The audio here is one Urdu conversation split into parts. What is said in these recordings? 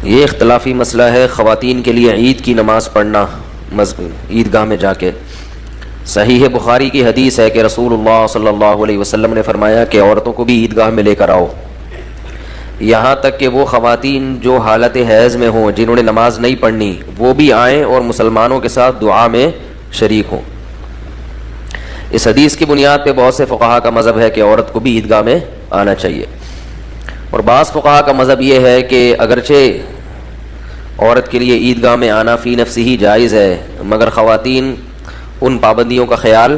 یہ اختلافی مسئلہ ہے خواتین کے لیے عید کی نماز پڑھنا عیدگاہ میں جا کے۔ صحیح بخاری کی حدیث ہے کہ رسول اللہ صلی اللہ علیہ وسلم نے فرمایا کہ عورتوں کو بھی عیدگاہ میں لے کر آؤ، یہاں تک کہ وہ خواتین جو حالت حیض میں ہوں، جنہوں نے نماز نہیں پڑھنی، وہ بھی آئیں اور مسلمانوں کے ساتھ دعا میں شریک ہوں۔ اس حدیث کی بنیاد پہ بہت سے فقہا کا مذہب ہے کہ عورت کو بھی عیدگاہ میں آنا چاہیے، اور بعض فقہا کا مذہب یہ ہے کہ اگرچہ عورت کے لیے عیدگاہ میں آنا فی نفسی ہی جائز ہے، مگر خواتین ان پابندیوں کا خیال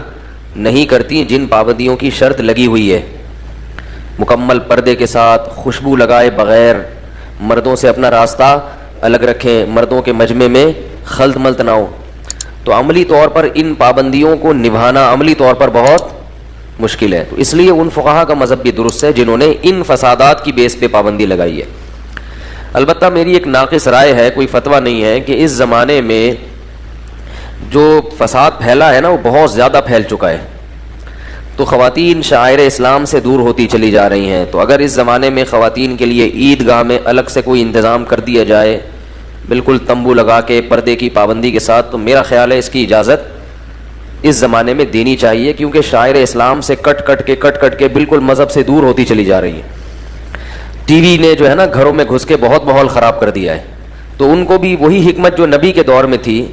نہیں کرتی جن پابندیوں کی شرط لگی ہوئی ہے، مکمل پردے کے ساتھ، خوشبو لگائے بغیر، مردوں سے اپنا راستہ الگ رکھیں، مردوں کے مجمع میں خلط ملط نہ ہو۔ تو عملی طور پر ان پابندیوں کو نبھانا عملی طور پر بہت مشکل ہے، تو اس لیے ان فقہا کا مذہب بھی درست ہے جنہوں نے ان فسادات کی بیس پہ پابندی لگائی ہے۔ البتہ میری ایک ناقص رائے ہے، کوئی فتویٰ نہیں ہے، کہ اس زمانے میں جو فساد پھیلا ہے نا وہ بہت زیادہ پھیل چکا ہے، تو خواتین شعائر اسلام سے دور ہوتی چلی جا رہی ہیں۔ تو اگر اس زمانے میں خواتین کے لیے عیدگاہ میں الگ سے کوئی انتظام کر دیا جائے، بالکل تمبو لگا کے پردے کی پابندی کے ساتھ، تو میرا خیال ہے اس کی اجازت اس زمانے میں دینی چاہیے، کیونکہ شاعر اسلام سے کٹ کٹ کے بالکل مذہب سے دور ہوتی چلی جا رہی ہے۔ ٹی وی نے جو ہے نا گھروں میں گھس کے بہت ماحول خراب کر دیا ہے، تو ان کو بھی وہی حکمت جو نبی کے دور میں تھی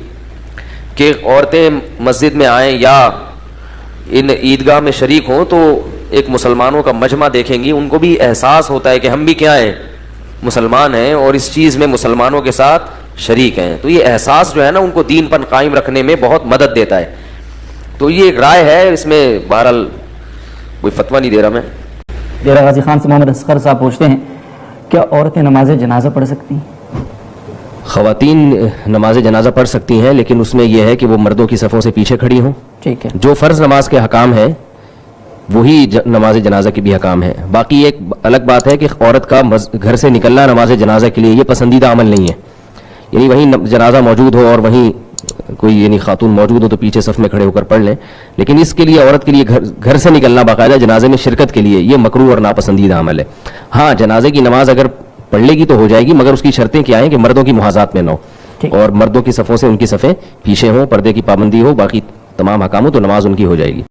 کہ عورتیں مسجد میں آئیں یا ان عیدگاہ میں شریک ہوں، تو ایک مسلمانوں کا مجمع دیکھیں گی، ان کو بھی احساس ہوتا ہے کہ ہم بھی کیا ہیں، مسلمان ہیں، اور اس چیز میں مسلمانوں کے ساتھ شریک ہیں۔ تو یہ احساس جو ہے نا ان کو دین پر قائم رکھنے میں بہت مدد دیتا ہے۔ تو یہ ایک رائے ہے، اس میں بہرحال کوئی فتویٰ نہیں دے رہا میں۔ ڈیرہ غازی خان سے محمد اصغر صاحب پوچھتے ہیں کیا عورتیں نماز جنازہ پڑھ سکتی ہیں؟ خواتین نماز جنازہ پڑھ سکتی ہیں، لیکن اس میں یہ ہے کہ وہ مردوں کی صفوں سے پیچھے کھڑی ہوں۔ ٹھیک ہے، جو فرض نماز کے حکام ہیں وہی نماز جنازہ کی بھی حکام ہے۔ باقی ایک الگ بات ہے کہ عورت کا گھر سے نکلنا نماز جنازہ کے لیے یہ پسندیدہ عمل نہیں ہے، یعنی وہیں جنازہ موجود ہو اور وہیں کوئی یعنی خاتون موجود ہو تو پیچھے صف میں کھڑے ہو کر پڑھ لیں، لیکن اس کے لیے عورت کے لیے گھر سے نکلنا باقاعدہ جنازے میں شرکت کے لیے یہ مکروہ اور ناپسندیدہ عمل ہے۔ ہاں، جنازے کی نماز اگر پڑھ لے گی تو ہو جائے گی، مگر اس کی شرطیں کیا ہیں کہ مردوں کی محاذات میں نہ ہو، اور مردوں کی صفوں سے ان کی صفیں پیچھے ہوں، پردے کی پابندی ہو، باقی تمام حکام ہو، تو نماز ان کی ہو جائے گی۔